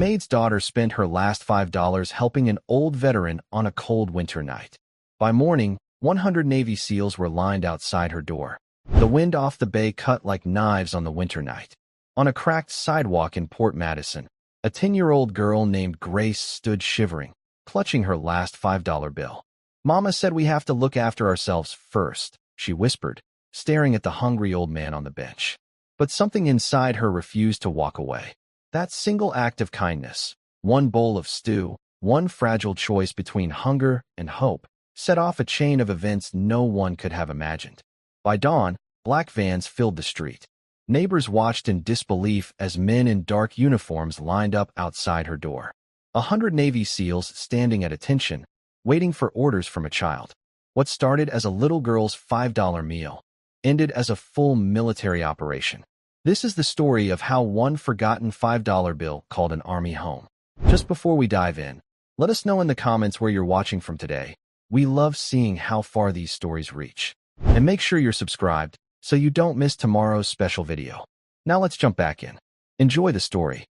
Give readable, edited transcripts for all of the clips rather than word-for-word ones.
maid's daughter spent her last $5 helping an old veteran on a cold winter night. By morning, 100 Navy SEALs were lined outside her door. The wind off the bay cut like knives on the winter night. On a cracked sidewalk in Port Madison, a 10-year-old girl named Grace stood shivering, clutching her last $5 bill. "Mama said we have to look after ourselves first," she whispered, staring at the hungry old man on the bench. But something inside her refused to walk away. That single act of kindness, one bowl of stew, one fragile choice between hunger and hope, set off a chain of events no one could have imagined. By dawn, black vans filled the street. Neighbors watched in disbelief as men in dark uniforms lined up outside her door. 100 Navy SEALs standing at attention, waiting for orders from a child. What started as a little girl's $5 meal ended as a full military operation. This is the story of how one forgotten $5 bill called an army home. Just before we dive in, let us know in the comments where you're watching from today. We love seeing how far these stories reach. And make sure you're subscribed so you don't miss tomorrow's special video. Now let's jump back in. Enjoy the story.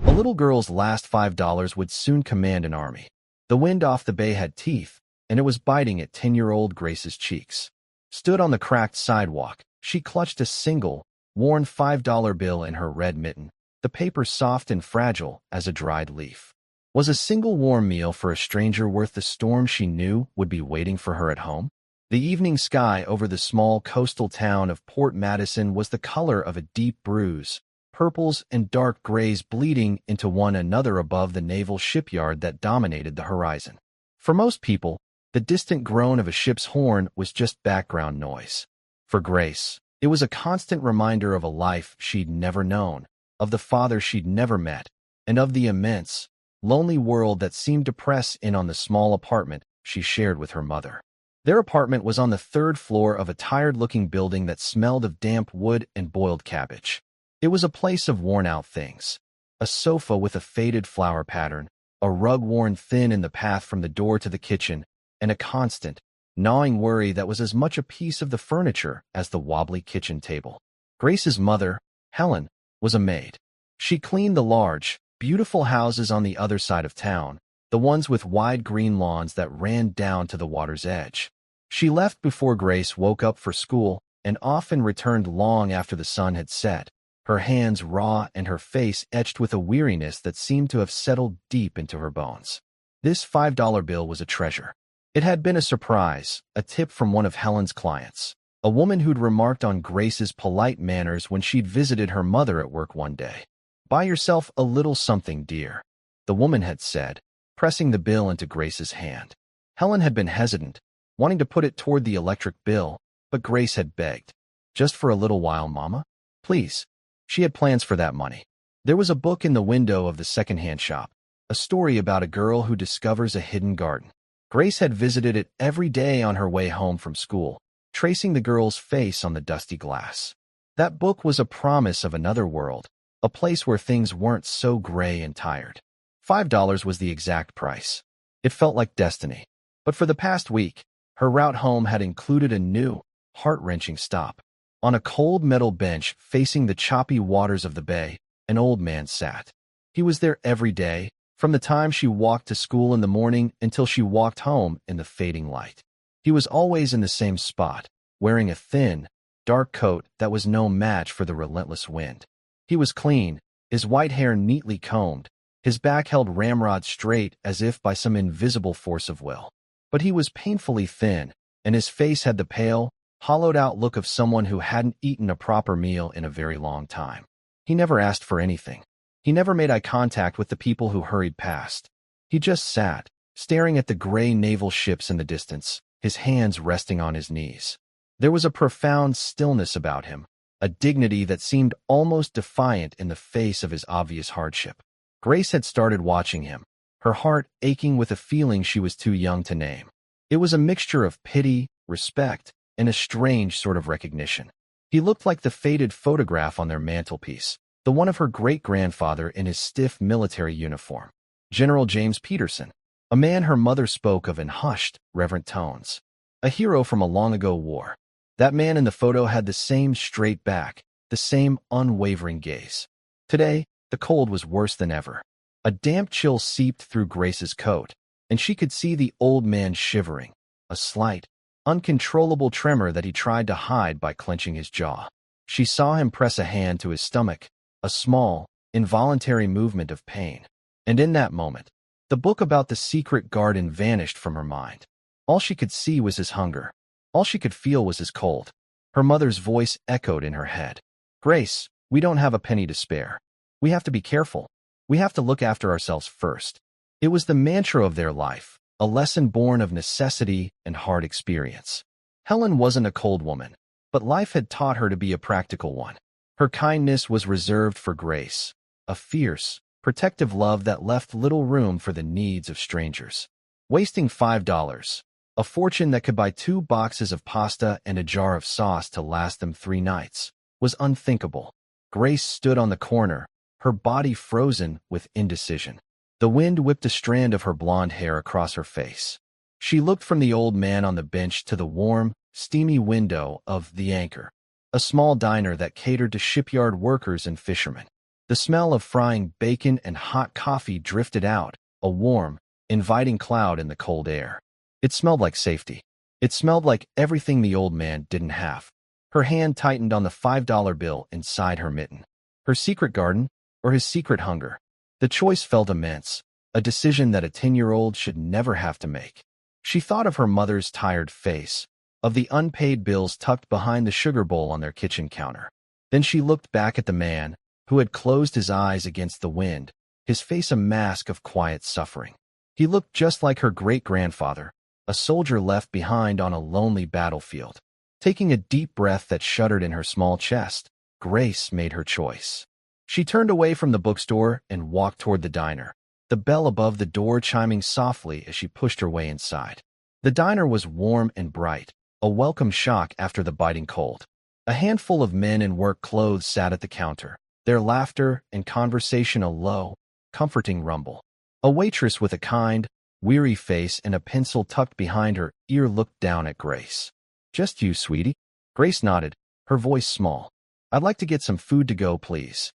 A little girl's last $5 would soon command an army. The wind off the bay had teeth, and it was biting at 10-year-old Grace's cheeks. Stood on the cracked sidewalk, she clutched a single, worn $5 bill in her red mitten, the paper soft and fragile as a dried leaf. Was a single warm meal for a stranger worth the storm she knew would be waiting for her at home? The evening sky over the small coastal town of Port Madison was the color of a deep bruise, purples and dark grays bleeding into one another above the naval shipyard that dominated the horizon. For most people, the distant groan of a ship's horn was just background noise. For Grace, it was a constant reminder of a life she'd never known, of the father she'd never met, and of the immense, lonely world that seemed to press in on the small apartment she shared with her mother. Their apartment was on the third floor of a tired-looking building that smelled of damp wood and boiled cabbage. It was a place of worn-out things. A sofa with a faded flower pattern, a rug worn thin in the path from the door to the kitchen, and a constant, gnawing worry that was as much a piece of the furniture as the wobbly kitchen table. Grace's mother, Helen, was a maid. She cleaned the large, beautiful houses on the other side of town, the ones with wide green lawns that ran down to the water's edge. She left before Grace woke up for school and often returned long after the sun had set, her hands raw and her face etched with a weariness that seemed to have settled deep into her bones. This $5 bill was a treasure. It had been a surprise, a tip from one of Helen's clients, a woman who'd remarked on Grace's polite manners when she'd visited her mother at work one day. "Buy yourself a little something, dear," the woman had said, pressing the bill into Grace's hand. Helen had been hesitant, wanting to put it toward the electric bill, but Grace had begged. "Just for a little while, Mama. Please." She had plans for that money. There was a book in the window of the secondhand shop, a story about a girl who discovers a hidden garden. Grace had visited it every day on her way home from school, tracing the girl's face on the dusty glass. That book was a promise of another world, a place where things weren't so gray and tired. $5 was the exact price. It felt like destiny. But for the past week, her route home had included a new, heart-wrenching stop. On a cold metal bench facing the choppy waters of the bay, an old man sat. He was there every day, from the time she walked to school in the morning until she walked home in the fading light. He was always in the same spot, wearing a thin, dark coat that was no match for the relentless wind. He was clean, his white hair neatly combed, his back held ramrod straight as if by some invisible force of will. But he was painfully thin, and his face had the pale, hollowed-out look of someone who hadn't eaten a proper meal in a very long time. He never asked for anything. He never made eye contact with the people who hurried past. He just sat, staring at the gray naval ships in the distance, his hands resting on his knees. There was a profound stillness about him, a dignity that seemed almost defiant in the face of his obvious hardship. Grace had started watching him, her heart aching with a feeling she was too young to name. It was a mixture of pity, respect, and a strange sort of recognition. He looked like the faded photograph on their mantelpiece, the one of her great-grandfather in his stiff military uniform. General James Peterson, a man her mother spoke of in hushed, reverent tones. A hero from a long-ago war. That man in the photo had the same straight back, the same unwavering gaze. Today, the cold was worse than ever. A damp chill seeped through Grace's coat, and she could see the old man shivering, a slight, uncontrollable tremor that he tried to hide by clenching his jaw. She saw him press a hand to his stomach, a small, involuntary movement of pain. And in that moment, the book about the secret garden vanished from her mind. All she could see was his hunger. All she could feel was his cold. Her mother's voice echoed in her head. "Grace, we don't have a penny to spare. We have to be careful. We have to look after ourselves first." It was the mantra of their life, a lesson born of necessity and hard experience. Helen wasn't a cold woman, but life had taught her to be a practical one. Her kindness was reserved for Grace, a fierce, protective love that left little room for the needs of strangers. Wasting $5, a fortune that could buy 2 boxes of pasta and a jar of sauce to last them 3 nights, was unthinkable. Grace stood on the corner, her body frozen with indecision. The wind whipped a strand of her blonde hair across her face. She looked from the old man on the bench to the warm, steamy window of The Anchor, a small diner that catered to shipyard workers and fishermen. The smell of frying bacon and hot coffee drifted out, a warm, inviting cloud in the cold air. It smelled like safety. It smelled like everything the old man didn't have. Her hand tightened on the $5 bill inside her mitten. Her secret garden, or his secret hunger? The choice felt immense, a decision that a 10-year-old should never have to make. She thought of her mother's tired face, of the unpaid bills tucked behind the sugar bowl on their kitchen counter. Then she looked back at the man, who had closed his eyes against the wind, his face a mask of quiet suffering. He looked just like her great-grandfather, a soldier left behind on a lonely battlefield. Taking a deep breath that shuddered in her small chest, Grace made her choice. She turned away from the bookstore and walked toward the diner, the bell above the door chiming softly as she pushed her way inside. The diner was warm and bright, a welcome shock after the biting cold. A handful of men in work clothes sat at the counter, their laughter and conversation a low, comforting rumble. A waitress with a kind, weary face and a pencil tucked behind her ear looked down at Grace. "Just you, sweetie?" Grace nodded, her voice small. "I'd like to get some food to go, please."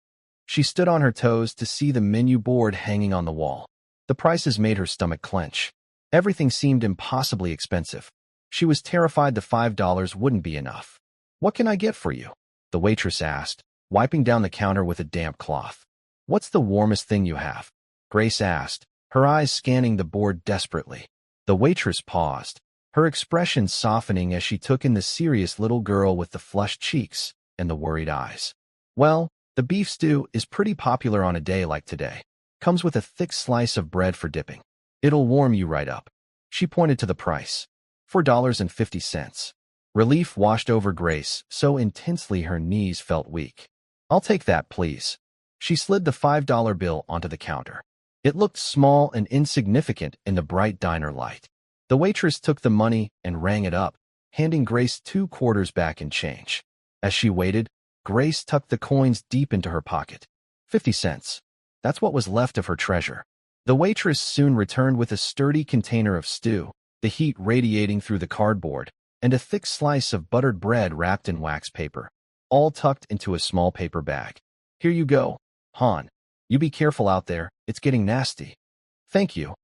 She stood on her toes to see the menu board hanging on the wall. The prices made her stomach clench. Everything seemed impossibly expensive. She was terrified the $5 wouldn't be enough. "What can I get for you?" the waitress asked, wiping down the counter with a damp cloth. "What's the warmest thing you have?" Grace asked, her eyes scanning the board desperately. The waitress paused, her expression softening as she took in the serious little girl with the flushed cheeks and the worried eyes. "Well, the beef stew is pretty popular on a day like today. Comes with a thick slice of bread for dipping. It'll warm you right up." She pointed to the price. $4.50. Relief washed over Grace so intensely her knees felt weak. "I'll take that, please." She slid the $5 bill onto the counter. It looked small and insignificant in the bright diner light. The waitress took the money and rang it up, handing Grace 2 quarters back in change. As she waited, Grace tucked the coins deep into her pocket. 50 cents. That's what was left of her treasure. The waitress soon returned with a sturdy container of stew, the heat radiating through the cardboard, and a thick slice of buttered bread wrapped in wax paper, all tucked into a small paper bag. "Here you go, hon. You be careful out there, it's getting nasty." "Thank you,"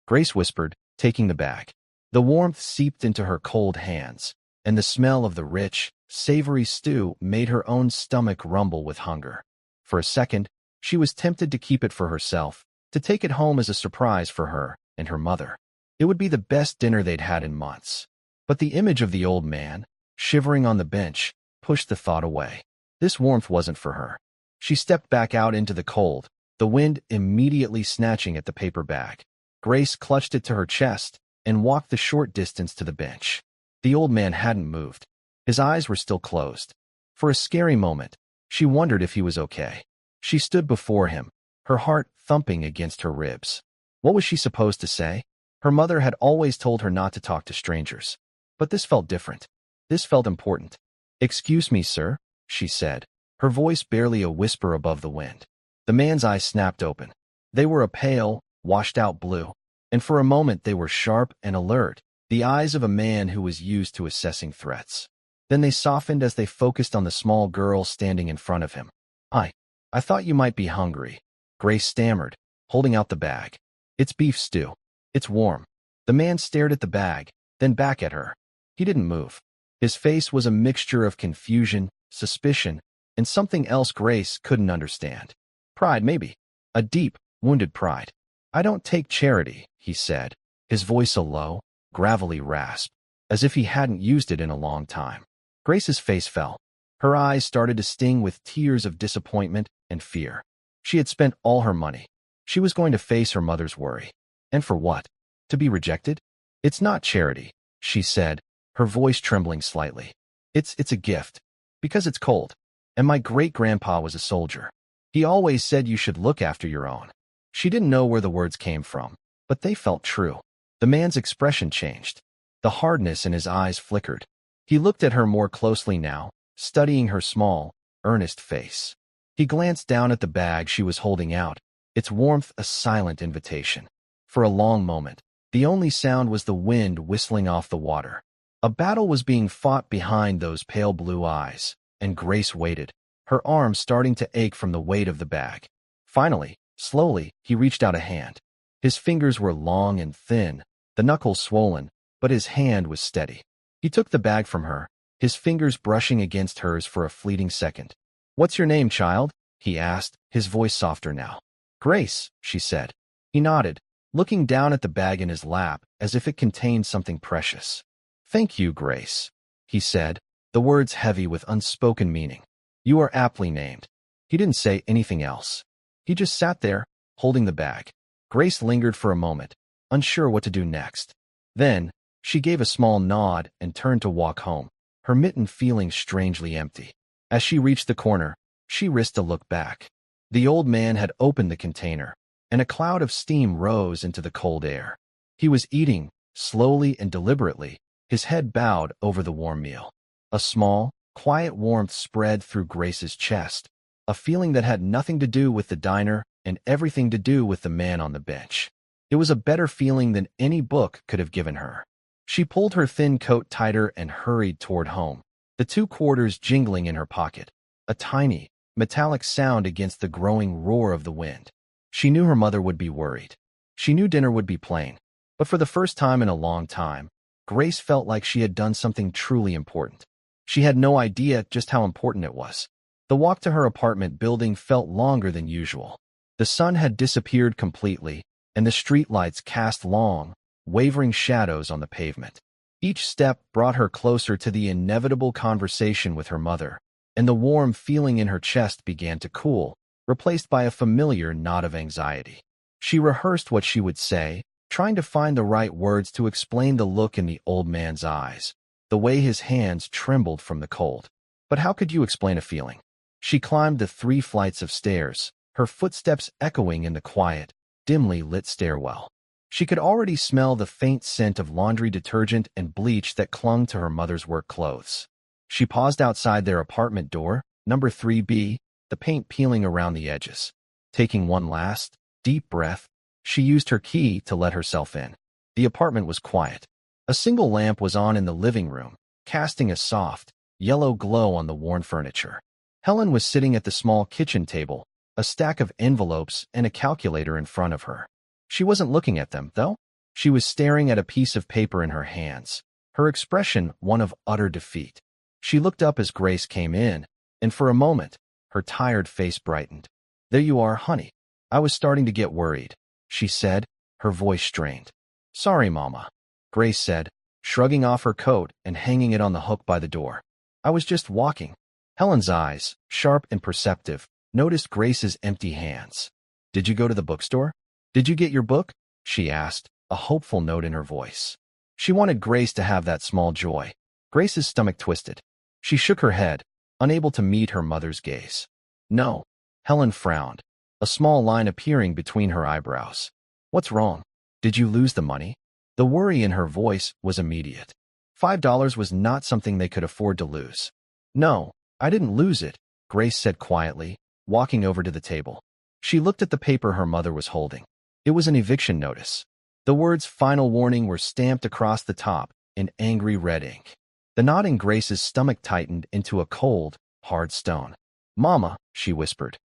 Grace whispered, taking the bag. The warmth seeped into her cold hands, and the smell of the rich, savory stew made her own stomach rumble with hunger. For a second, she was tempted to keep it for herself, to take it home as a surprise for her and her mother. It would be the best dinner they'd had in months. But the image of the old man, shivering on the bench, pushed the thought away. This warmth wasn't for her. She stepped back out into the cold, the wind immediately snatching at the paper bag. Grace clutched it to her chest and walked the short distance to the bench. The old man hadn't moved. His eyes were still closed. For a scary moment, she wondered if he was okay. She stood before him, her heart thumping against her ribs. What was she supposed to say? Her mother had always told her not to talk to strangers. But this felt different. This felt important. "Excuse me, sir," she said, her voice barely a whisper above the wind. The man's eyes snapped open. They were a pale, washed-out blue, and for a moment they were sharp and alert, the eyes of a man who was used to assessing threats. Then they softened as they focused on the small girl standing in front of him. I thought you might be hungry," Grace stammered, holding out the bag. "It's beef stew. It's warm." The man stared at the bag, then back at her. He didn't move. His face was a mixture of confusion, suspicion, and something else Grace couldn't understand. Pride, maybe. A deep, wounded pride. "I don't take charity," he said, his voice a low, gravelly rasp, as if he hadn't used it in a long time. Grace's face fell. Her eyes started to sting with tears of disappointment and fear. She had spent all her money. She was going to face her mother's worry. And for what? To be rejected? "It's not charity," she said, her voice trembling slightly. It's a gift. Because it's cold. And my great-grandpa was a soldier. He always said you should look after your own." She didn't know where the words came from, but they felt true. The man's expression changed. The hardness in his eyes flickered. He looked at her more closely now, studying her small, earnest face. He glanced down at the bag she was holding out, its warmth a silent invitation. For a long moment, the only sound was the wind whistling off the water. A battle was being fought behind those pale blue eyes, and Grace waited, her arms starting to ache from the weight of the bag. Finally, slowly, he reached out a hand. His fingers were long and thin, the knuckles swollen, but his hand was steady. He took the bag from her, his fingers brushing against hers for a fleeting second. "What's your name, child?" he asked, his voice softer now. "Grace," she said. He nodded, looking down at the bag in his lap as if it contained something precious. "Thank you, Grace," he said, the words heavy with unspoken meaning. "You are aptly named." He didn't say anything else. He just sat there, holding the bag. Grace lingered for a moment, unsure what to do next. Then, she gave a small nod and turned to walk home, her mitten feeling strangely empty. As she reached the corner, she risked a look back. The old man had opened the container, and a cloud of steam rose into the cold air. He was eating, slowly and deliberately, his head bowed over the warm meal. A small, quiet warmth spread through Grace's chest, a feeling that had nothing to do with the diner and everything to do with the man on the bench. It was a better feeling than any book could have given her. She pulled her thin coat tighter and hurried toward home, the 2 quarters jingling in her pocket, a tiny, metallic sound against the growing roar of the wind. She knew her mother would be worried. She knew dinner would be plain. But for the first time in a long time, Grace felt like she had done something truly important. She had no idea just how important it was. The walk to her apartment building felt longer than usual. The sun had disappeared completely, and the streetlights cast long, wavering shadows on the pavement. Each step brought her closer to the inevitable conversation with her mother, and the warm feeling in her chest began to cool, replaced by a familiar knot of anxiety. She rehearsed what she would say, trying to find the right words to explain the look in the old man's eyes, the way his hands trembled from the cold. But how could you explain a feeling? She climbed the 3 flights of stairs, her footsteps echoing in the quiet, dimly lit stairwell. She could already smell the faint scent of laundry detergent and bleach that clung to her mother's work clothes. She paused outside their apartment door, number 3B, the paint peeling around the edges. Taking one last, deep breath, she used her key to let herself in. The apartment was quiet. A single lamp was on in the living room, casting a soft, yellow glow on the worn furniture. Helen was sitting at the small kitchen table, a stack of envelopes and a calculator in front of her. She wasn't looking at them, though. She was staring at a piece of paper in her hands, her expression one of utter defeat. She looked up as Grace came in, and for a moment, her tired face brightened. "There you are, honey. I was starting to get worried," she said, her voice strained. "Sorry, Mama," Grace said, shrugging off her coat and hanging it on the hook by the door. "I was just walking." Helen's eyes, sharp and perceptive, noticed Grace's empty hands. "Did you go to the bookstore? Did you get your book?" she asked, a hopeful note in her voice. She wanted Grace to have that small joy. Grace's stomach twisted. She shook her head, unable to meet her mother's gaze. "No." Helen frowned, a small line appearing between her eyebrows. "What's wrong? Did you lose the money?" The worry in her voice was immediate. $5 was not something they could afford to lose. "No, I didn't lose it," Grace said quietly, walking over to the table. She looked at the paper her mother was holding. It was an eviction notice. The words "Final Warning" were stamped across the top in angry red ink. The knot in Grace's stomach tightened into a cold, hard stone. "Mama," she whispered.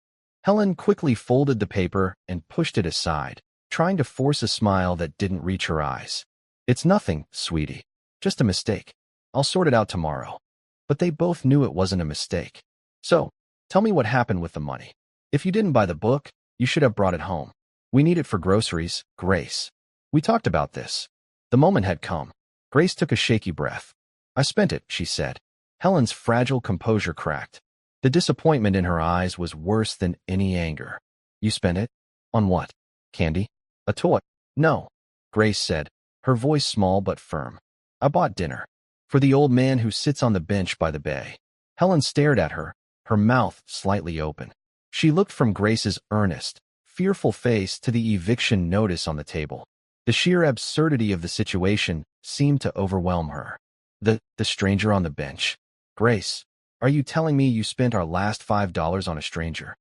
Helen quickly folded the paper and pushed it aside, trying to force a smile that didn't reach her eyes. It's nothing, sweetie. Just a mistake. I'll sort it out tomorrow. But they both knew it wasn't a mistake. So, tell me what happened with the money. If you didn't buy the book, you should have brought it home. We need it for groceries, Grace. We talked about this. The moment had come. Grace took a shaky breath. I spent it, she said. Helen's fragile composure cracked. The disappointment in her eyes was worse than any anger. You spent it? On what? Candy? A toy? No, Grace said, her voice small but firm. I bought dinner. For the old man who sits on the bench by the bay. Helen stared at her, her mouth slightly open. She looked from Grace's earnest, fearful face to the eviction notice on the table. The sheer absurdity of the situation seemed to overwhelm her. The stranger on the bench. Grace, are you telling me you spent our last $5 on a stranger?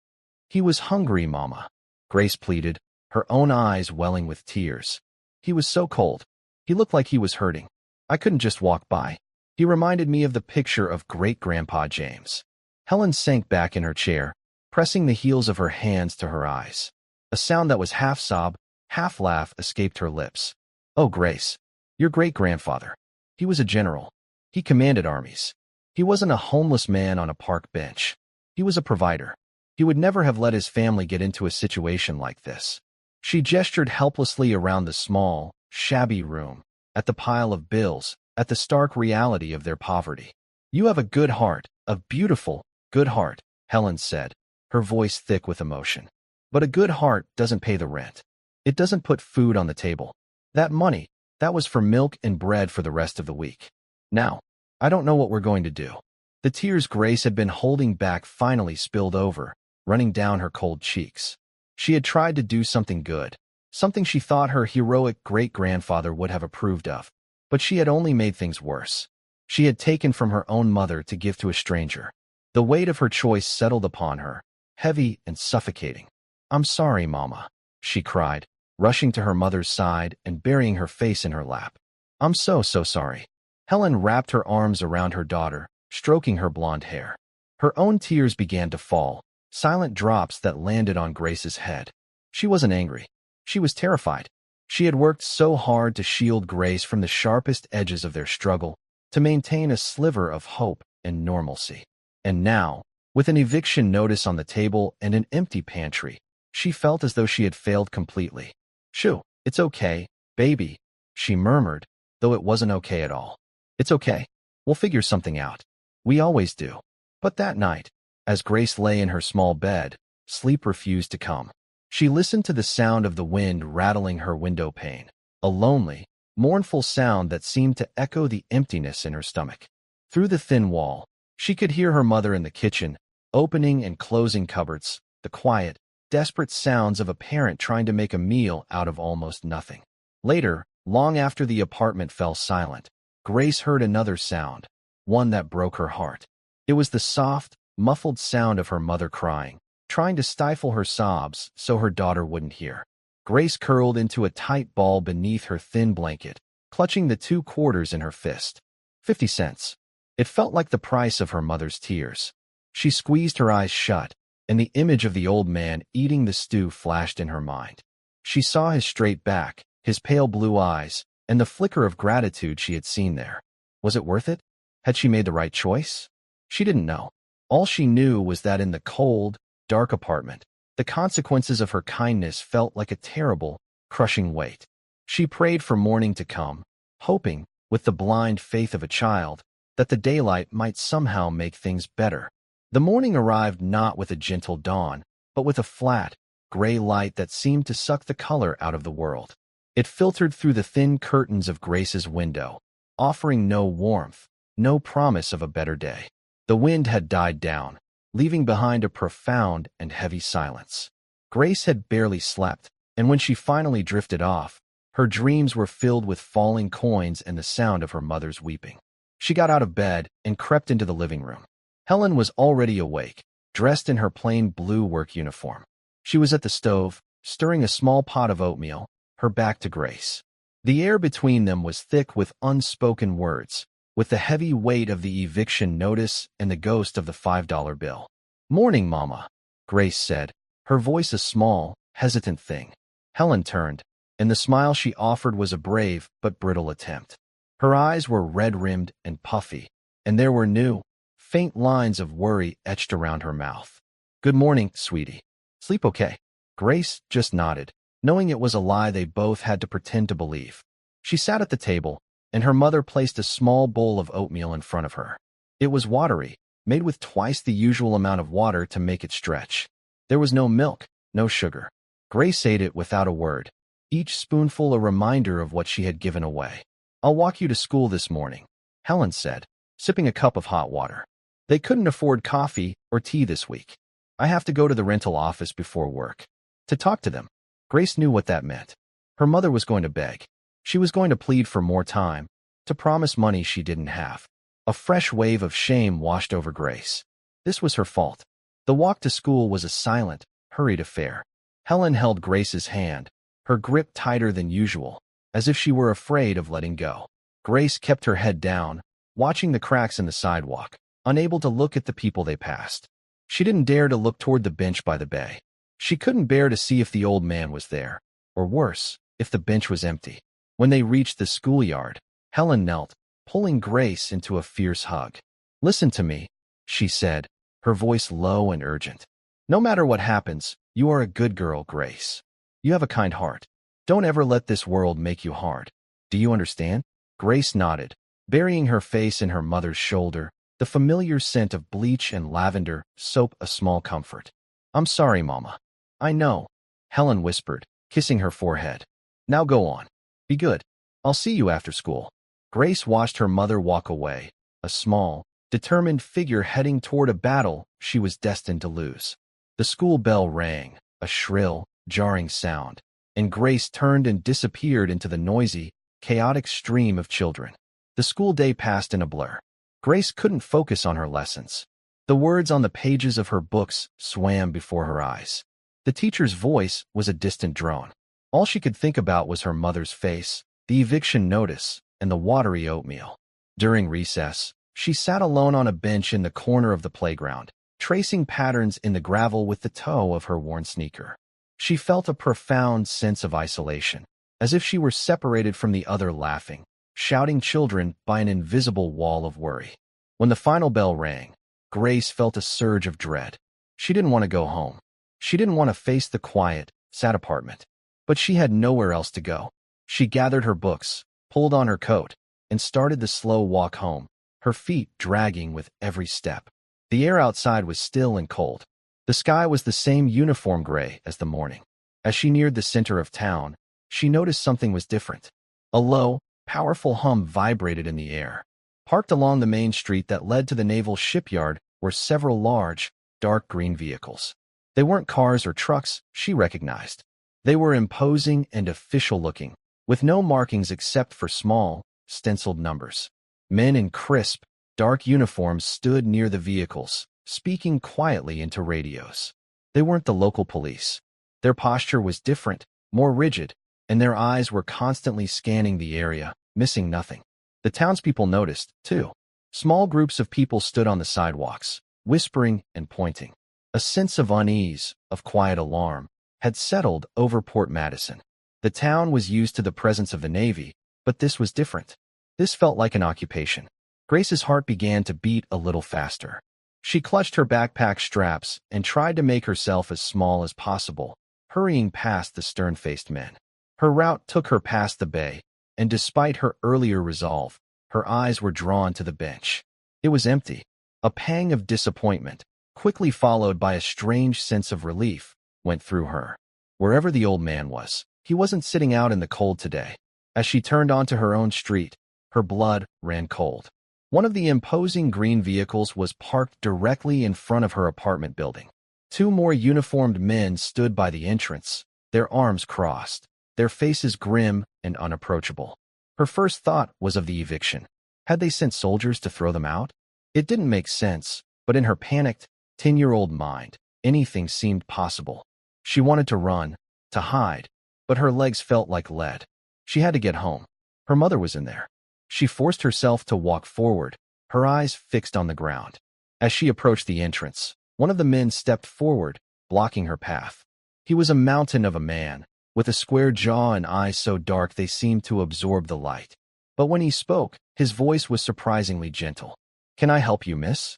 He was hungry, Mama, Grace pleaded, her own eyes welling with tears. He was so cold. He looked like he was hurting. I couldn't just walk by. He reminded me of the picture of great-grandpa James. Helen sank back in her chair, pressing the heels of her hands to her eyes. A sound that was half sob, half laugh escaped her lips. Oh, Grace, your great-grandfather. He was a general. He commanded armies. He wasn't a homeless man on a park bench. He was a provider. He would never have let his family get into a situation like this. She gestured helplessly around the small, shabby room, at the pile of bills, at the stark reality of their poverty. You have a good heart, a beautiful, good heart, Helen said, her voice thick with emotion. But a good heart doesn't pay the rent. It doesn't put food on the table. That money, that was for milk and bread for the rest of the week. Now, I don't know what we're going to do. The tears Grace had been holding back finally spilled over, running down her cold cheeks. She had tried to do something good, something she thought her heroic great-grandfather would have approved of, but she had only made things worse. She had taken from her own mother to give to a stranger. The weight of her choice settled upon her, heavy and suffocating. I'm sorry, Mama, she cried, rushing to her mother's side and burying her face in her lap. I'm so sorry. Helen wrapped her arms around her daughter, stroking her blonde hair. Her own tears began to fall, silent drops that landed on Grace's head. She wasn't angry. She was terrified. She had worked so hard to shield Grace from the sharpest edges of their struggle, to maintain a sliver of hope and normalcy. And now, with an eviction notice on the table and an empty pantry, she felt as though she had failed completely. Shoo, it's okay, baby, she murmured, though it wasn't okay at all. It's okay. We'll figure something out. We always do. But that night, as Grace lay in her small bed, sleep refused to come. She listened to the sound of the wind rattling her window pane, a lonely, mournful sound that seemed to echo the emptiness in her stomach. Through the thin wall, she could hear her mother in the kitchen, opening and closing cupboards, the quiet, desperate sounds of a parent trying to make a meal out of almost nothing. Later, long after the apartment fell silent, Grace heard another sound, one that broke her heart. It was the soft, muffled sound of her mother crying, trying to stifle her sobs so her daughter wouldn't hear. Grace curled into a tight ball beneath her thin blanket, clutching the 2 quarters in her fist. 50 cents. It felt like the price of her mother's tears. She squeezed her eyes shut, and the image of the old man eating the stew flashed in her mind. She saw his straight back, his pale blue eyes, and the flicker of gratitude she had seen there. Was it worth it? Had she made the right choice? She didn't know. All she knew was that in the cold, dark apartment, the consequences of her kindness felt like a terrible, crushing weight. She prayed for morning to come, hoping, with the blind faith of a child, that the daylight might somehow make things better. The morning arrived not with a gentle dawn, but with a flat, gray light that seemed to suck the color out of the world. It filtered through the thin curtains of Grace's window, offering no warmth, no promise of a better day. The wind had died down, leaving behind a profound and heavy silence. Grace had barely slept, and when she finally drifted off, her dreams were filled with falling coins and the sound of her mother's weeping. She got out of bed and crept into the living room. Helen was already awake, dressed in her plain blue work uniform. She was at the stove, stirring a small pot of oatmeal, her back to Grace. The air between them was thick with unspoken words, with the heavy weight of the eviction notice and the ghost of the $5 bill. Morning, Mama, Grace said, her voice a small, hesitant thing. Helen turned, and the smile she offered was a brave but brittle attempt. Her eyes were red-rimmed and puffy, and there were new, faint lines of worry etched around her mouth. "Good morning, sweetie. Sleep okay?" Grace just nodded, knowing it was a lie they both had to pretend to believe. She sat at the table, and her mother placed a small bowl of oatmeal in front of her. It was watery, made with twice the usual amount of water to make it stretch. There was no milk, no sugar. Grace ate it without a word, each spoonful a reminder of what she had given away. "I'll walk you to school this morning," Helen said, sipping a cup of hot water. They couldn't afford coffee or tea this week. "I have to go to the rental office before work to talk to them." Grace knew what that meant. Her mother was going to beg. She was going to plead for more time, to promise money she didn't have. A fresh wave of shame washed over Grace. This was her fault. The walk to school was a silent, hurried affair. Helen held Grace's hand, her grip tighter than usual, as if she were afraid of letting go. Grace kept her head down, watching the cracks in the sidewalk, unable to look at the people they passed. She didn't dare to look toward the bench by the bay. She couldn't bear to see if the old man was there, or worse, if the bench was empty. When they reached the schoolyard, Helen knelt, pulling Grace into a fierce hug. "Listen to me," she said, her voice low and urgent. "No matter what happens, you are a good girl, Grace. You have a kind heart. Don't ever let this world make you hard. Do you understand?" Grace nodded, burying her face in her mother's shoulder, the familiar scent of bleach and lavender soap a small comfort. "I'm sorry, Mama." "I know," Helen whispered, kissing her forehead. "Now go on. Be good. I'll see you after school." Grace watched her mother walk away, a small, determined figure heading toward a battle she was destined to lose. The school bell rang, a shrill, jarring sound, and Grace turned and disappeared into the noisy, chaotic stream of children. The school day passed in a blur. Grace couldn't focus on her lessons. The words on the pages of her books swam before her eyes. The teacher's voice was a distant drone. All she could think about was her mother's face, the eviction notice, and the watery oatmeal. During recess, she sat alone on a bench in the corner of the playground, tracing patterns in the gravel with the toe of her worn sneaker. She felt a profound sense of isolation, as if she were separated from the other laughing, shouting children by an invisible wall of worry. When the final bell rang, Grace felt a surge of dread. She didn't want to go home. She didn't want to face the quiet, sad apartment. But she had nowhere else to go. She gathered her books, pulled on her coat, and started the slow walk home, her feet dragging with every step. The air outside was still and cold. The sky was the same uniform gray as the morning. As she neared the center of town, she noticed something was different. A low, powerful hum vibrated in the air. Parked along the main street that led to the naval shipyard were several large, dark green vehicles. They weren't cars or trucks, she recognized. They were imposing and official-looking, with no markings except for small, stenciled numbers. Men in crisp, dark uniforms stood near the vehicles, speaking quietly into radios. They weren't the local police. Their posture was different, more rigid, and their eyes were constantly scanning the area, missing nothing. The townspeople noticed, too. Small groups of people stood on the sidewalks, whispering and pointing. A sense of unease, of quiet alarm, had settled over Port Madison. The town was used to the presence of the Navy, but this was different. This felt like an occupation. Grace's heart began to beat a little faster. She clutched her backpack straps and tried to make herself as small as possible, hurrying past the stern-faced men. Her route took her past the bay, and despite her earlier resolve, her eyes were drawn to the bench. It was empty. A pang of disappointment, quickly followed by a strange sense of relief, went through her. Wherever the old man was, he wasn't sitting out in the cold today. As she turned onto her own street, her blood ran cold. One of the imposing green vehicles was parked directly in front of her apartment building. Two more uniformed men stood by the entrance, their arms crossed, their faces grim and unapproachable. Her first thought was of the eviction. Had they sent soldiers to throw them out? It didn't make sense, but in her panicked, 10-year-old mind, anything seemed possible. She wanted to run, to hide, but her legs felt like lead. She had to get home. Her mother was in there. She forced herself to walk forward, her eyes fixed on the ground. As she approached the entrance, one of the men stepped forward, blocking her path. He was a mountain of a man, with a square jaw and eyes so dark they seemed to absorb the light. But when he spoke, his voice was surprisingly gentle. "Can I help you, miss?"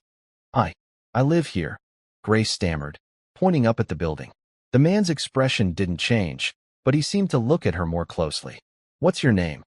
"I live here," Grace stammered, pointing up at the building. The man's expression didn't change, but he seemed to look at her more closely. "What's your name?"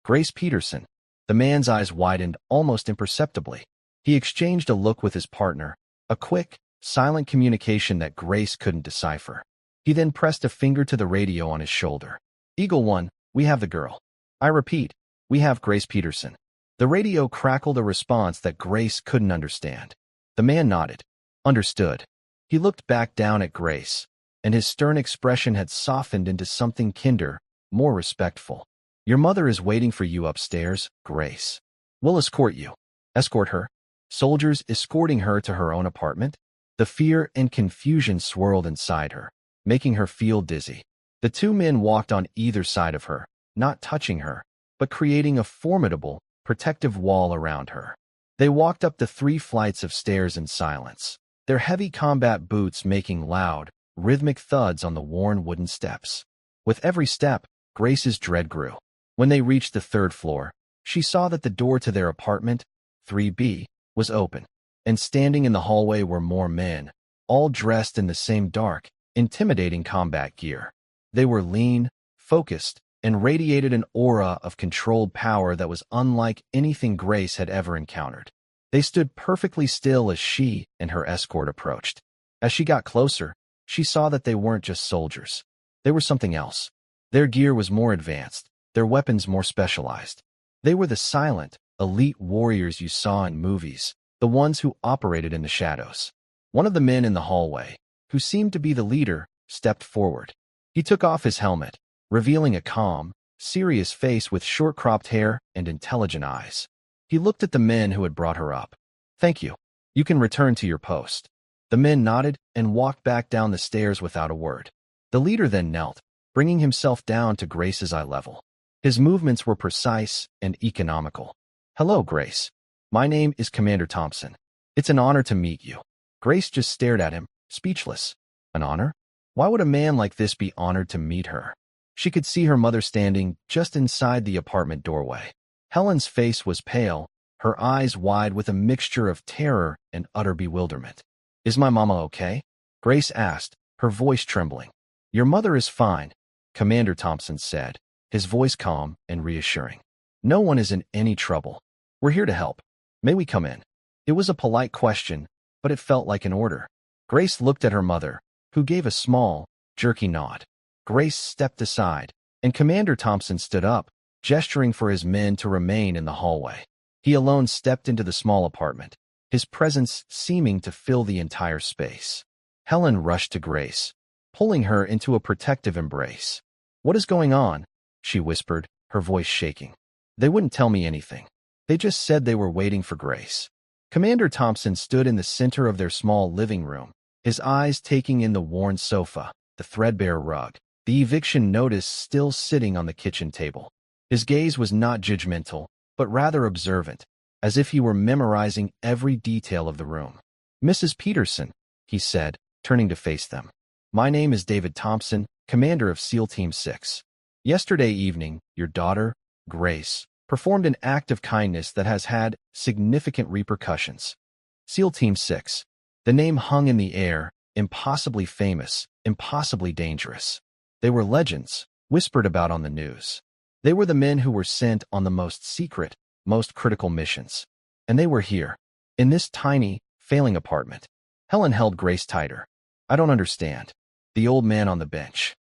"Grace Peterson." The man's eyes widened almost imperceptibly. He exchanged a look with his partner, a quick, silent communication that Grace couldn't decipher. He then pressed a finger to the radio on his shoulder. "Eagle 1, we have the girl. I repeat, we have Grace Peterson." The radio crackled a response that Grace couldn't understand. The man nodded. Understood. He looked back down at Grace, and his stern expression had softened into something kinder, more respectful. "Your mother is waiting for you upstairs, Grace. We'll escort you." "Escort her?" Soldiers escorting her to her own apartment? The fear and confusion swirled inside her, making her feel dizzy. The two men walked on either side of her, not touching her, but creating a formidable, protective wall around her. They walked up the 3 flights of stairs in silence, their heavy combat boots making loud, rhythmic thuds on the worn wooden steps. With every step, Grace's dread grew. When they reached the 3rd floor, she saw that the door to their apartment, 3B, was open, and standing in the hallway were more men, all dressed in the same dark, intimidating combat gear. They were lean, focused, and radiated an aura of controlled power that was unlike anything Grace had ever encountered. They stood perfectly still as she and her escort approached. As she got closer, she saw that they weren't just soldiers. They were something else. Their gear was more advanced, their weapons more specialized. They were the silent, elite warriors you saw in movies, the ones who operated in the shadows. One of the men in the hallway, who seemed to be the leader, stepped forward. He took off his helmet, revealing a calm, serious face with short-cropped hair and intelligent eyes. He looked at the men who had brought her up. "Thank you. You can return to your post." The men nodded and walked back down the stairs without a word. The leader then knelt, bringing himself down to Grace's eye level. His movements were precise and economical. "Hello, Grace. My name is Commander Thompson. It's an honor to meet you." Grace just stared at him, speechless. An honor? Why would a man like this be honored to meet her? She could see her mother standing just inside the apartment doorway. Helen's face was pale, her eyes wide with a mixture of terror and utter bewilderment. "Is my mama okay?" Grace asked, her voice trembling. "Your mother is fine," Commander Thompson said, his voice calm and reassuring. "No one is in any trouble. We're here to help. May we come in?" It was a polite question, but it felt like an order. Grace looked at her mother, who gave a small, jerky nod. Grace stepped aside, and Commander Thompson stood up, gesturing for his men to remain in the hallway. He alone stepped into the small apartment, his presence seeming to fill the entire space. Helen rushed to Grace, pulling her into a protective embrace. "What is going on?" she whispered, her voice shaking. "They wouldn't tell me anything. They just said they were waiting for Grace." Commander Thompson stood in the center of their small living room, his eyes taking in the worn sofa, the threadbare rug, the eviction notice still sitting on the kitchen table. His gaze was not judgmental, but rather observant, as if he were memorizing every detail of the room. "Mrs. Peterson," he said, turning to face them. "My name is David Thompson, commander of SEAL Team 6. Yesterday evening, your daughter, Grace, performed an act of kindness that has had significant repercussions." SEAL Team 6. The name hung in the air, impossibly famous, impossibly dangerous. They were legends, whispered about on the news. They were the men who were sent on the most secret, most critical missions. And they were here, in this tiny, failing apartment. Helen held Grace tighter. "I don't understand." The old man on the bench.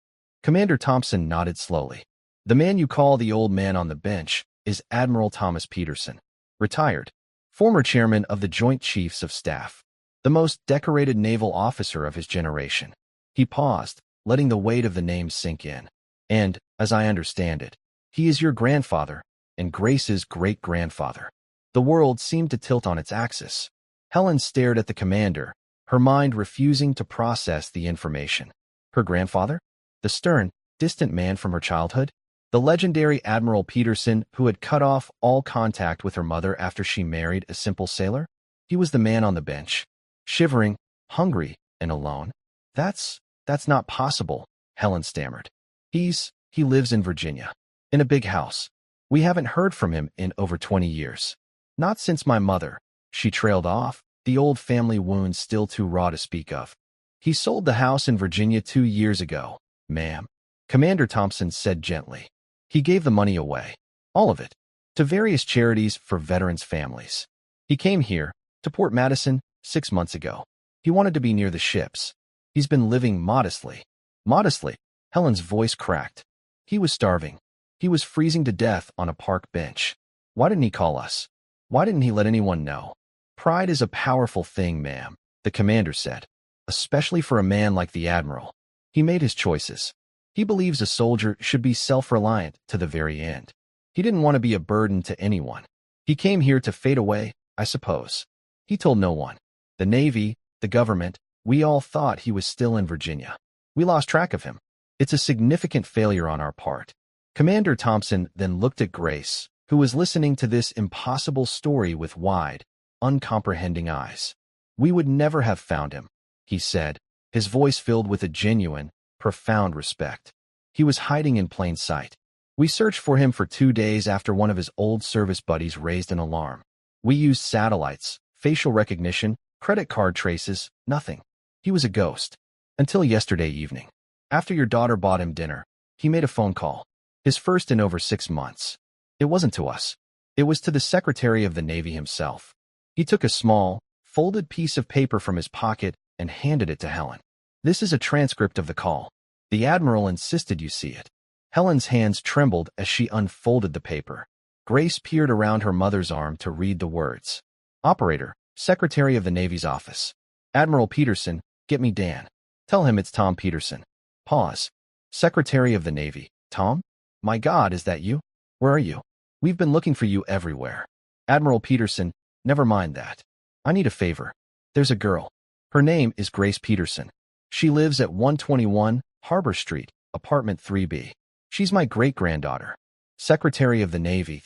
Commander Thompson nodded slowly. "The man you call the old man on the bench is Admiral Thomas Peterson, retired, former chairman of the Joint Chiefs of Staff, the most decorated naval officer of his generation." He paused, letting the weight of the name sink in. "And, as I understand it, he is your grandfather, and Grace's great-grandfather." The world seemed to tilt on its axis. Helen stared at the commander, her mind refusing to process the information. Her grandfather? The stern, distant man from her childhood? The legendary Admiral Peterson who had cut off all contact with her mother after she married a simple sailor? He was the man on the bench, shivering, hungry, and alone. That's not possible, Helen stammered. He lives in Virginia. In a big house. We haven't heard from him in over 20 years. Not since my mother. She trailed off, the old family wound still too raw to speak of. He sold the house in Virginia 2 years ago, ma'am. Commander Thompson said gently. He gave the money away. All of it. To various charities for veterans' families. He came here, to Port Madison, 6 months ago. He wanted to be near the ships. He's been living modestly. Modestly, Helen's voice cracked. He was starving. He was freezing to death on a park bench. Why didn't he call us? Why didn't he let anyone know? Pride is a powerful thing, ma'am, the commander said. Especially for a man like the Admiral. He made his choices. He believes a soldier should be self-reliant to the very end. He didn't want to be a burden to anyone. He came here to fade away, I suppose. He told no one. The Navy, the government, we all thought he was still in Virginia. We lost track of him. It's a significant failure on our part. Commander Thompson then looked at Grace, who was listening to this impossible story with wide, uncomprehending eyes. We would never have found him, he said, his voice filled with a genuine, profound respect. He was hiding in plain sight. We searched for him for 2 days after one of his old service buddies raised an alarm. We used satellites, facial recognition, credit card traces, nothing. He was a ghost. Until yesterday evening. After your daughter bought him dinner, he made a phone call. His first in over 6 months. It wasn't to us. It was to the Secretary of the Navy himself. He took a small, folded piece of paper from his pocket and handed it to Helen. This is a transcript of the call. The Admiral insisted you see it. Helen's hands trembled as she unfolded the paper. Grace peered around her mother's arm to read the words. Operator, Secretary of the Navy's office. Admiral Peterson, get me Dan. Tell him it's Tom Peterson. Pause. Secretary of the Navy. Tom? My God, is that you? Where are you? We've been looking for you everywhere. Admiral Peterson, never mind that. I need a favor. There's a girl. Her name is Grace Peterson. She lives at 121 Harbor Street, apartment 3B. She's my great-granddaughter. Secretary of the Navy.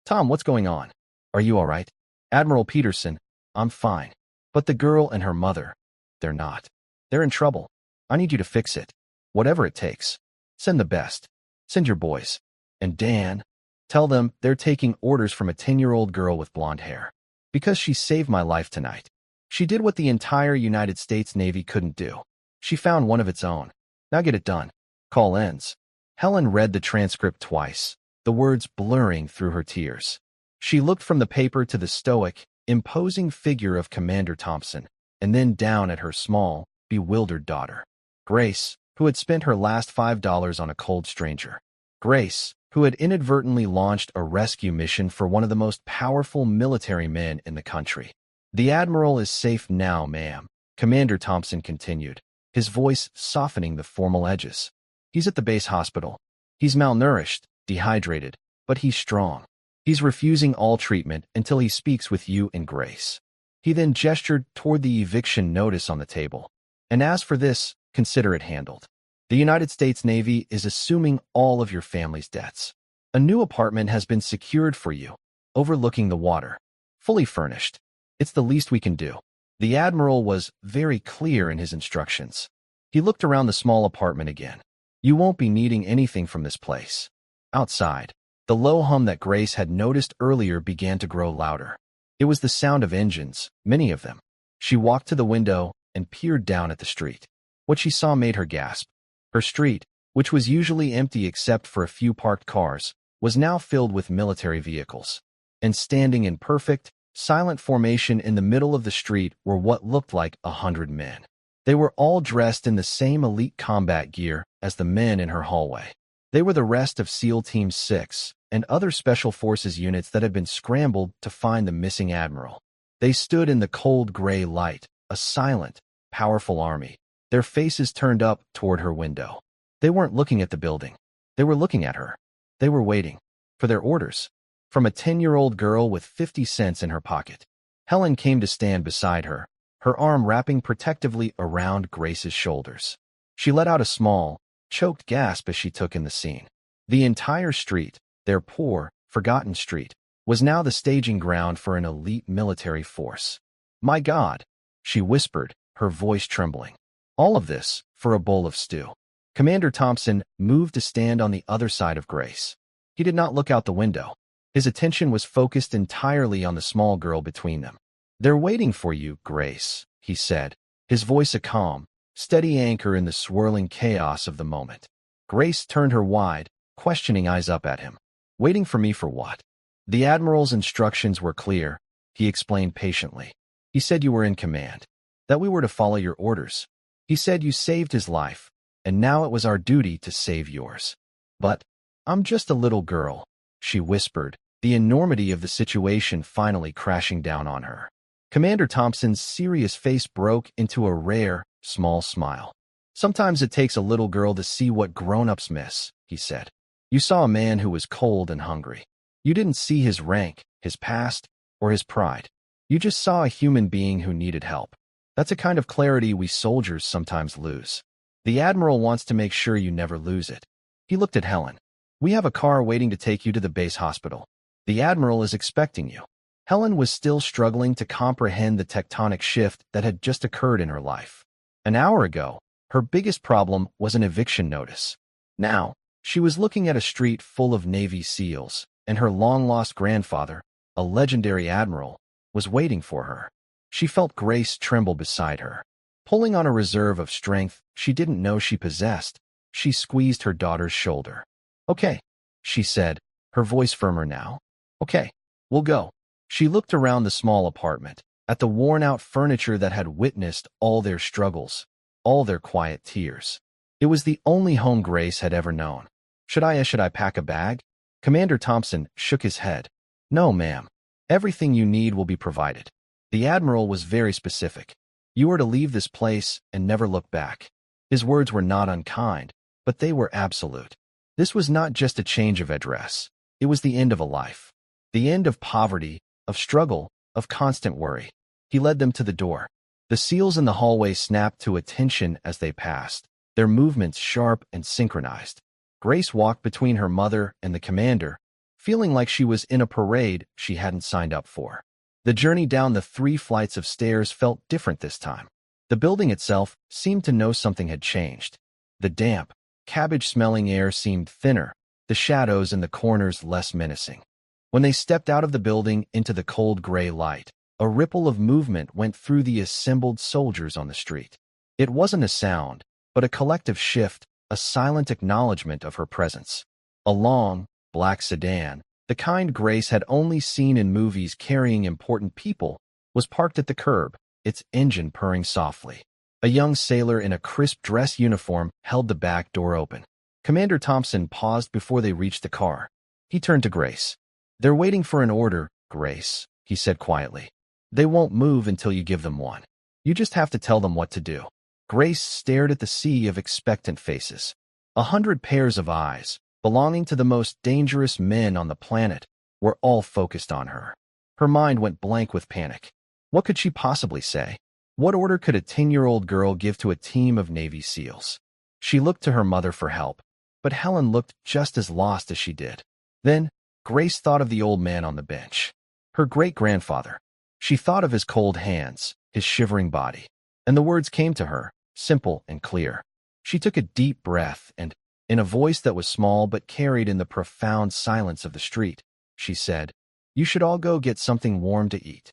Tom, what's going on? Are you all right? Admiral Peterson, I'm fine. But the girl and her mother, they're not. They're in trouble. I need you to fix it. Whatever it takes. Send the best. Send your boys. And Dan, tell them they're taking orders from a 10-year-old girl with blonde hair. Because she saved my life tonight. She did what the entire United States Navy couldn't do. She found one of its own. Now get it done. Call ends. Helen read the transcript twice, the words blurring through her tears. She looked from the paper to the stoic, imposing figure of Commander Thompson, and then down at her small, bewildered daughter. Grace, who had spent her last $5 on a cold stranger. Grace, who had inadvertently launched a rescue mission for one of the most powerful military men in the country. The Admiral is safe now, ma'am, Commander Thompson continued, his voice softening the formal edges. He's at the base hospital. He's malnourished, dehydrated, but he's strong. He's refusing all treatment until he speaks with you and Grace. He then gestured toward the eviction notice on the table. And as for this, consider it handled. The United States Navy is assuming all of your family's debts. A new apartment has been secured for you, overlooking the water. Fully furnished. It's the least we can do. The Admiral was very clear in his instructions. He looked around the small apartment again. You won't be needing anything from this place. Outside, the low hum that Grace had noticed earlier began to grow louder. It was the sound of engines, many of them. She walked to the window and peered down at the street. What she saw made her gasp. Her street, which was usually empty except for a few parked cars, was now filled with military vehicles. And standing in perfect, silent formation in the middle of the street were what looked like 100 men. They were all dressed in the same elite combat gear as the men in her hallway. They were the rest of SEAL Team 6 and other Special Forces units that had been scrambled to find the missing Admiral. They stood in the cold gray light, a silent, powerful army, their faces turned up toward her window. They weren't looking at the building. They were looking at her. They were waiting for their orders. From a 10-year-old girl with 50 cents in her pocket. Helen came to stand beside her, her arm wrapping protectively around Grace's shoulders. She let out a small, choked gasp as she took in the scene. The entire street, their poor, forgotten street, was now the staging ground for an elite military force. My God, she whispered, her voice trembling. All of this for a bowl of stew. Commander Thompson moved to stand on the other side of Grace. He did not look out the window. His attention was focused entirely on the small girl between them. "They're waiting for you, Grace," he said, his voice a calm, steady anchor in the swirling chaos of the moment. Grace turned her wide, questioning eyes up at him. "Waiting for me for what?" "The Admiral's instructions were clear," he explained patiently. "He said you were in command, that we were to follow your orders. He said you saved his life, and now it was our duty to save yours." "But I'm just a little girl," she whispered, the enormity of the situation finally crashing down on her. Commander Thompson's serious face broke into a rare, small smile. "Sometimes it takes a little girl to see what grown-ups miss," he said. "You saw a man who was cold and hungry. You didn't see his rank, his past, or his pride. You just saw a human being who needed help. That's a kind of clarity we soldiers sometimes lose. The Admiral wants to make sure you never lose it." He looked at Helen. "We have a car waiting to take you to the base hospital. The Admiral is expecting you." Helen was still struggling to comprehend the tectonic shift that had just occurred in her life. An hour ago, her biggest problem was an eviction notice. Now, she was looking at a street full of Navy SEALs, and her long-lost grandfather, a legendary admiral, was waiting for her. She felt Grace tremble beside her. Pulling on a reserve of strength she didn't know she possessed, she squeezed her daughter's shoulder. "Okay," she said, her voice firmer now. "Okay, we'll go." She looked around the small apartment, at the worn-out furniture that had witnessed all their struggles, all their quiet tears. It was the only home Grace had ever known. Should I pack a bag?" Commander Thompson shook his head. "No, ma'am. Everything you need will be provided. The Admiral was very specific. You are to leave this place and never look back." His words were not unkind, but they were absolute. This was not just a change of address. It was the end of a life. The end of poverty, of struggle, of constant worry. He led them to the door. The SEALs in the hallway snapped to attention as they passed, their movements sharp and synchronized. Grace walked between her mother and the commander, feeling like she was in a parade she hadn't signed up for. The journey down the 3 flights of stairs felt different this time. The building itself seemed to know something had changed. The damp, cabbage-smelling air seemed thinner, the shadows in the corners less menacing. When they stepped out of the building into the cold gray light, a ripple of movement went through the assembled soldiers on the street. It wasn't a sound, but a collective shift, a silent acknowledgement of her presence. A long, black sedan, the kind Grace had only seen in movies carrying important people, was parked at the curb, its engine purring softly. A young sailor in a crisp dress uniform held the back door open. Commander Thompson paused before they reached the car. He turned to Grace. "They're waiting for an order, Grace," he said quietly. "They won't move until you give them one. You just have to tell them what to do." Grace stared at the sea of expectant faces. 100 pairs of eyes, belonging to the most dangerous men on the planet, were all focused on her. Her mind went blank with panic. What could she possibly say? What order could a 10-year-old girl give to a team of Navy SEALs? She looked to her mother for help, but Helen looked just as lost as she did. Then, Grace thought of the old man on the bench. Her great-grandfather. She thought of his cold hands, his shivering body. And the words came to her, simple and clear. She took a deep breath and, in a voice that was small but carried in the profound silence of the street, she said, "You should all go get something warm to eat."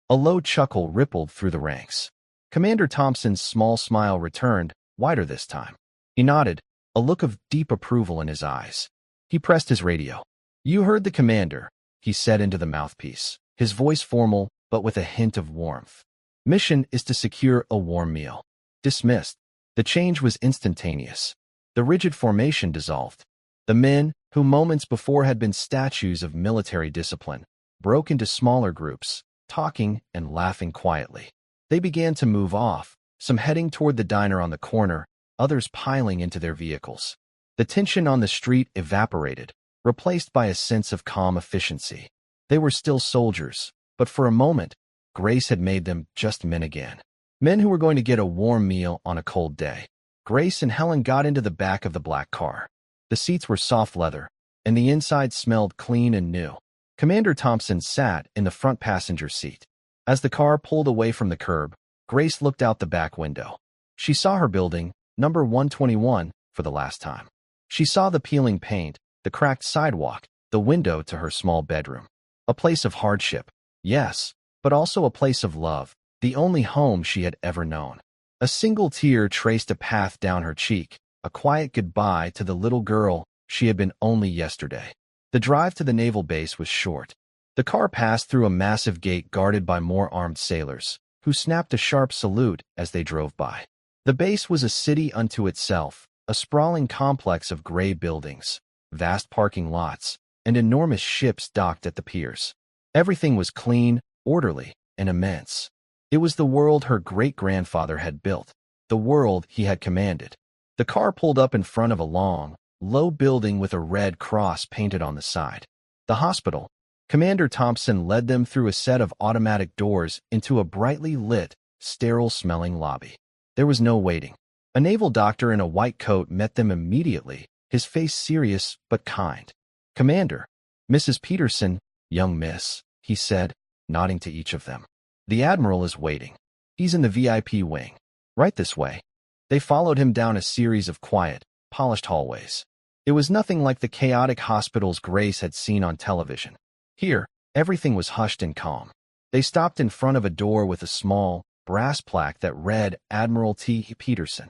A low chuckle rippled through the ranks. Commander Thompson's small smile returned, wider this time. He nodded, a look of deep approval in his eyes. He pressed his radio. "You heard the commander," he said into the mouthpiece, his voice formal but with a hint of warmth. "Mission is to secure a warm meal." Dismissed. The change was instantaneous. The rigid formation dissolved. The men, who moments before had been statues of military discipline, broke into smaller groups, talking and laughing quietly. They began to move off, some heading toward the diner on the corner, others piling into their vehicles. The tension on the street evaporated, replaced by a sense of calm efficiency. They were still soldiers, but for a moment, Grace had made them just men again. Men who were going to get a warm meal on a cold day. Grace and Helen got into the back of the black car. The seats were soft leather, and the inside smelled clean and new. Commander Thompson sat in the front passenger seat. As the car pulled away from the curb, Grace looked out the back window. She saw her building, number 121, for the last time. She saw the peeling paint, the cracked sidewalk, the window to her small bedroom. A place of hardship, yes, but also a place of love, the only home she had ever known. A single tear traced a path down her cheek, a quiet goodbye to the little girl she had been only yesterday. The drive to the naval base was short. The car passed through a massive gate guarded by more armed sailors, who snapped a sharp salute as they drove by. The base was a city unto itself, a sprawling complex of gray buildings, vast parking lots, and enormous ships docked at the piers. Everything was clean, orderly, and immense. It was the world her great-grandfather had built, the world he had commanded. The car pulled up in front of a long, low building with a red cross painted on the side. The hospital. Commander Thompson led them through a set of automatic doors into a brightly lit, sterile-smelling lobby. There was no waiting. A naval doctor in a white coat met them immediately, his face serious but kind. "Commander, Mrs. Peterson, young miss," he said, nodding to each of them. "The Admiral is waiting. He's in the VIP wing. Right this way." They followed him down a series of quiet, polished hallways. It was nothing like the chaotic hospitals Grace had seen on television. Here, everything was hushed and calm. They stopped in front of a door with a small, brass plaque that read Admiral T. Peterson.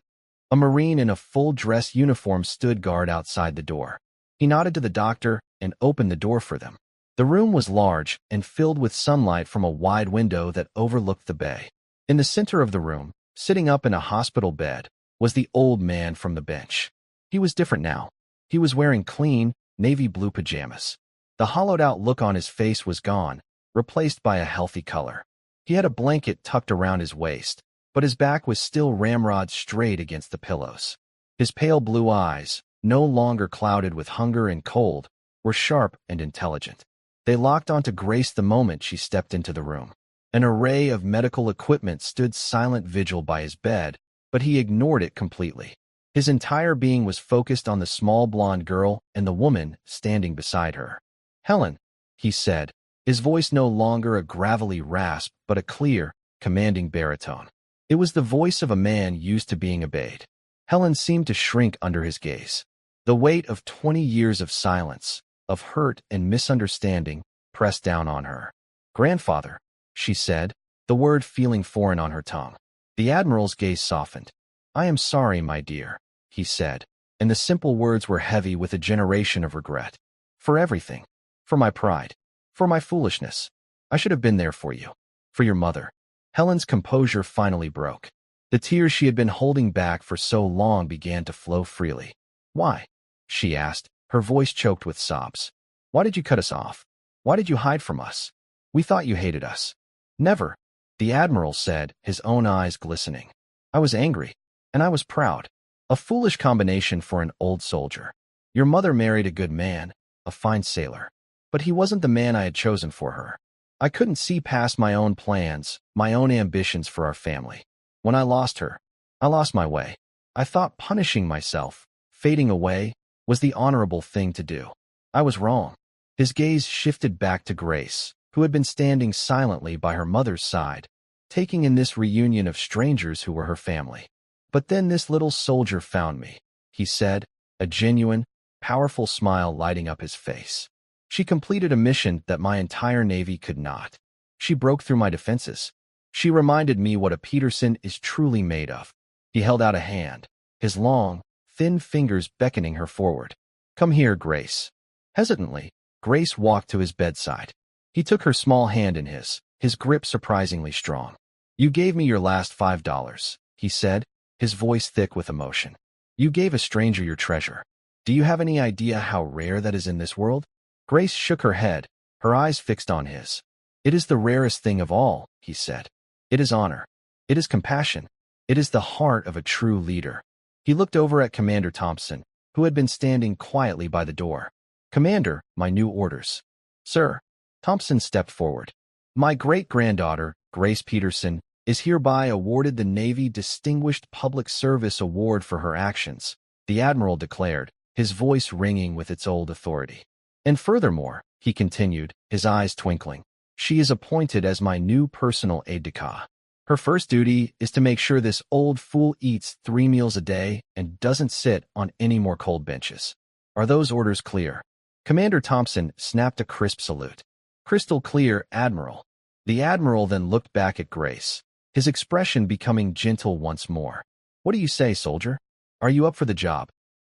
A Marine in a full-dress uniform stood guard outside the door. He nodded to the doctor and opened the door for them. The room was large and filled with sunlight from a wide window that overlooked the bay. In the center of the room, sitting up in a hospital bed, was the old man from the bench. He was different now. He was wearing clean, navy blue pajamas. The hollowed-out look on his face was gone, replaced by a healthy color. He had a blanket tucked around his waist, but his back was still ramrod straight against the pillows. His pale blue eyes, no longer clouded with hunger and cold, were sharp and intelligent. They locked onto Grace the moment she stepped into the room. An array of medical equipment stood silent vigil by his bed, but he ignored it completely. His entire being was focused on the small blonde girl and the woman standing beside her. "Helen," he said, his voice no longer a gravelly rasp but a clear, commanding baritone. It was the voice of a man used to being obeyed. Helen seemed to shrink under his gaze. The weight of 20 years of silence, of hurt and misunderstanding, pressed down on her. "Grandfather," she said, the word feeling foreign on her tongue. The Admiral's gaze softened. "I am sorry, my dear," he said, and the simple words were heavy with a generation of regret. "For everything. For my pride. For my foolishness. I should have been there for you. For your mother." Helen's composure finally broke. The tears she had been holding back for so long began to flow freely. "Why?" she asked, her voice choked with sobs. "Why did you cut us off? Why did you hide from us? We thought you hated us." "Never," the Admiral said, his own eyes glistening. "I was angry, and I was proud. A foolish combination for an old soldier. Your mother married a good man, a fine sailor. But he wasn't the man I had chosen for her. I couldn't see past my own plans, my own ambitions for our family. When I lost her, I lost my way. I thought punishing myself, fading away, was the honorable thing to do. I was wrong." His gaze shifted back to Grace, who had been standing silently by her mother's side, taking in this reunion of strangers who were her family. "But then this little soldier found me," he said, a genuine, powerful smile lighting up his face. "She completed a mission that my entire Navy could not. She broke through my defenses. She reminded me what a Peterson is truly made of." He held out a hand, his long, thin fingers beckoning her forward. "Come here, Grace." Hesitantly, Grace walked to his bedside. He took her small hand in his grip surprisingly strong. "You gave me your last $5, he said, his voice thick with emotion. "You gave a stranger your treasure. Do you have any idea how rare that is in this world?" Grace shook her head, her eyes fixed on his. "It is the rarest thing of all," he said. "It is honor. It is compassion. It is the heart of a true leader." He looked over at Commander Thompson, who had been standing quietly by the door. "Commander, my new orders." "Sir." Thompson stepped forward. "My great-granddaughter, Grace Peterson, is hereby awarded the Navy Distinguished Public Service Award for her actions," the Admiral declared, his voice ringing with its old authority. "And furthermore," he continued, his eyes twinkling, "she is appointed as my new personal aide-de-camp." Her first duty is to make sure this old fool eats 3 meals a day and doesn't sit on any more cold benches. Are those orders clear? Commander Thompson snapped a crisp salute. Crystal clear, Admiral. The Admiral then looked back at Grace, his expression becoming gentle once more. What do you say, soldier? Are you up for the job?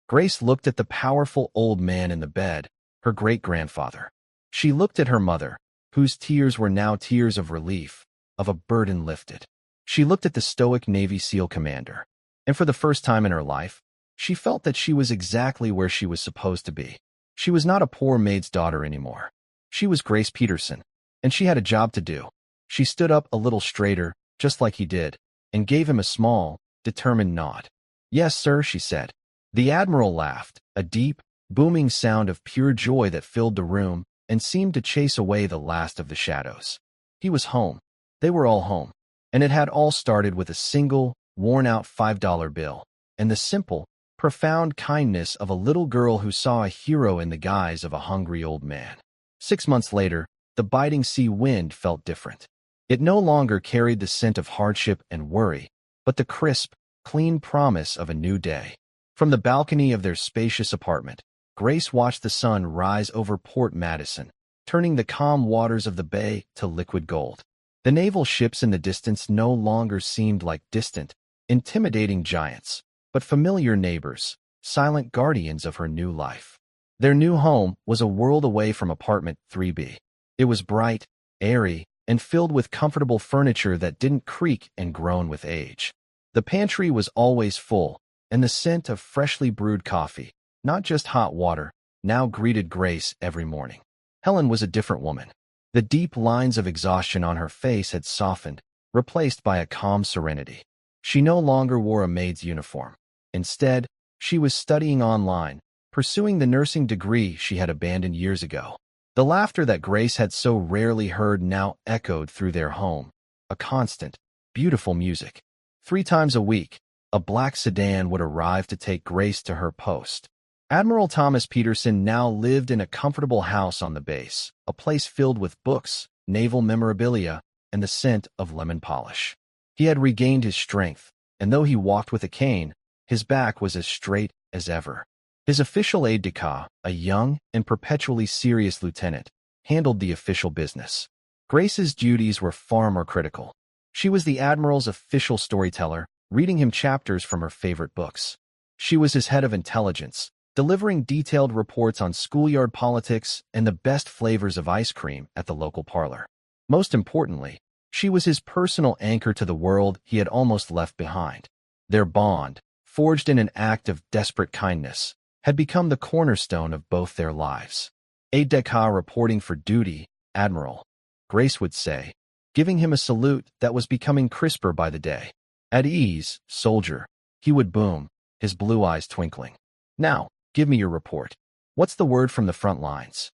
Grace looked at the powerful old man in the bed, her great-grandfather. She looked at her mother, whose tears were now tears of relief, of a burden lifted. She looked at the stoic Navy SEAL commander, and for the first time in her life, she felt that she was exactly where she was supposed to be. She was not a poor maid's daughter anymore. She was Grace Peterson, and she had a job to do. She stood up a little straighter, just like he did, and gave him a small, determined nod. Yes, sir, she said. The Admiral laughed, a deep, booming sound of pure joy that filled the room and seemed to chase away the last of the shadows. He was home. They were all home. And it had all started with a single, worn-out $5 bill and the simple, profound kindness of a little girl who saw a hero in the guise of a hungry old man. 6 months later, the biting sea wind felt different. It no longer carried the scent of hardship and worry, but the crisp, clean promise of a new day. From the balcony of their spacious apartment, Grace watched the sun rise over Port Madison, turning the calm waters of the bay to liquid gold. The naval ships in the distance no longer seemed like distant, intimidating giants, but familiar neighbors, silent guardians of her new life. Their new home was a world away from apartment 3B. It was bright, airy, and filled with comfortable furniture that didn't creak and groan with age. The pantry was always full, and the scent of freshly brewed coffee, not just hot water, now greeted Grace every morning. Helen was a different woman. The deep lines of exhaustion on her face had softened, replaced by a calm serenity. She no longer wore a maid's uniform. Instead, she was studying online, pursuing the nursing degree she had abandoned years ago. The laughter that Grace had so rarely heard now echoed through their home, a constant, beautiful music. 3 times a week, a black sedan would arrive to take Grace to her post. Admiral Thomas Peterson now lived in a comfortable house on the base, a place filled with books, naval memorabilia, and the scent of lemon polish. He had regained his strength, and though he walked with a cane, his back was as straight as ever. His official aide-de-camp, a young and perpetually serious lieutenant, handled the official business. Grace's duties were far more critical. She was the Admiral's official storyteller, reading him chapters from her favorite books. She was his head of intelligence, delivering detailed reports on schoolyard politics and the best flavors of ice cream at the local parlor. Most importantly, she was his personal anchor to the world he had almost left behind. Their bond, forged in an act of desperate kindness, had become the cornerstone of both their lives. Aide-de-camp reporting for duty, Admiral, Grace would say, giving him a salute that was becoming crisper by the day. At ease, soldier, he would boom, his blue eyes twinkling. Now, give me your report. What's the word from the front lines?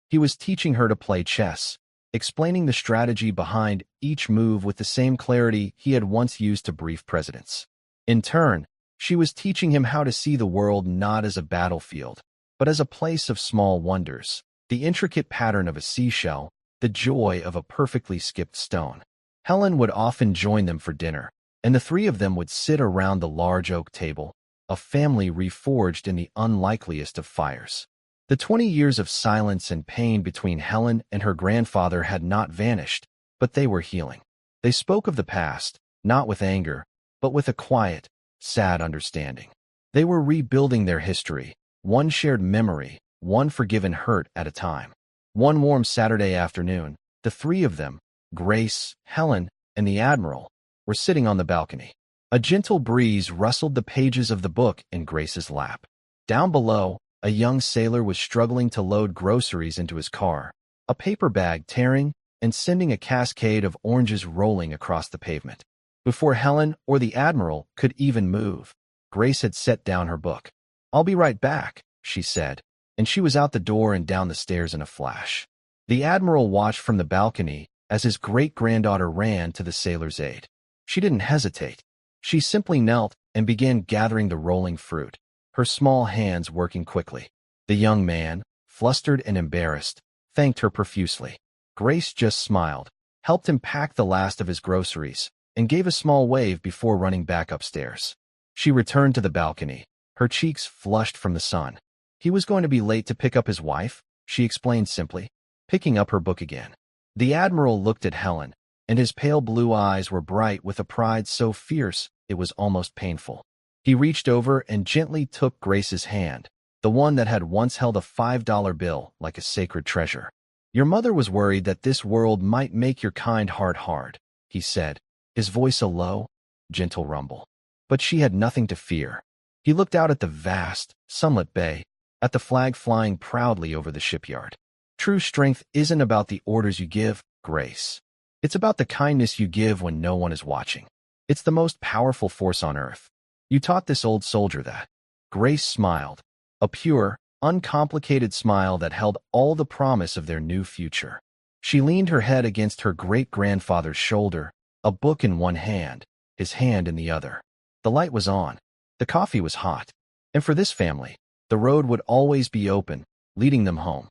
He was teaching her to play chess, explaining the strategy behind each move with the same clarity he had once used to brief presidents. In turn, she was teaching him how to see the world not as a battlefield, but as a place of small wonders, the intricate pattern of a seashell, the joy of a perfectly skipped stone. Helen would often join them for dinner, and the 3 of them would sit around the large oak table, a family reforged in the unlikeliest of fires. The 20 years of silence and pain between Helen and her grandfather had not vanished, but they were healing. They spoke of the past, not with anger, but with a quiet, sad understanding. They were rebuilding their history, one shared memory, one forgiven hurt at a time. One warm Saturday afternoon, the 3 of them, Grace, Helen, and the Admiral, were sitting on the balcony. A gentle breeze rustled the pages of the book in Grace's lap. Down below, a young sailor was struggling to load groceries into his car, a paper bag tearing and sending a cascade of oranges rolling across the pavement. Before Helen or the Admiral could even move, Grace had set down her book. "I'll be right back," she said, and she was out the door and down the stairs in a flash. The Admiral watched from the balcony as his great-granddaughter ran to the sailor's aid. She didn't hesitate. She simply knelt and began gathering the rolling fruit, her small hands working quickly. The young man, flustered and embarrassed, thanked her profusely. Grace just smiled, helped him pack the last of his groceries, and gave a small wave before running back upstairs. She returned to the balcony, her cheeks flushed from the sun. He was going to be late to pick up his wife, she explained simply, picking up her book again. The Admiral looked at Helen, and his pale blue eyes were bright with a pride so fierce it was almost painful. He reached over and gently took Grace's hand, the one that had once held a $5 bill like a sacred treasure. "Your mother was worried that this world might make your kind heart hard," he said, his voice a low, gentle rumble. But she had nothing to fear. He looked out at the vast, sunlit bay, at the flag flying proudly over the shipyard. "True strength isn't about the orders you give, Grace. It's about the kindness you give when no one is watching. It's the most powerful force on earth. You taught this old soldier that." Grace smiled, a pure, uncomplicated smile that held all the promise of their new future. She leaned her head against her great-grandfather's shoulder, a book in one hand, his hand in the other. The light was on. The coffee was hot. And for this family, the road would always be open, leading them home.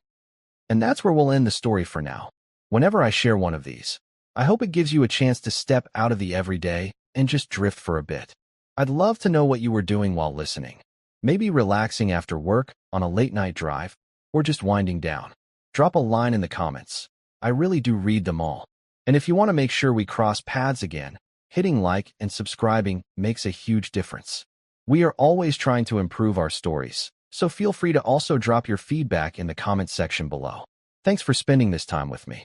And that's where we'll end the story for now. Whenever I share one of these, I hope it gives you a chance to step out of the everyday and just drift for a bit. I'd love to know what you were doing while listening. Maybe relaxing after work, on a late-night drive, or just winding down. Drop a line in the comments. I really do read them all. And if you want to make sure we cross paths again, hitting like and subscribing makes a huge difference. We are always trying to improve our stories, so feel free to also drop your feedback in the comment section below. Thanks for spending this time with me.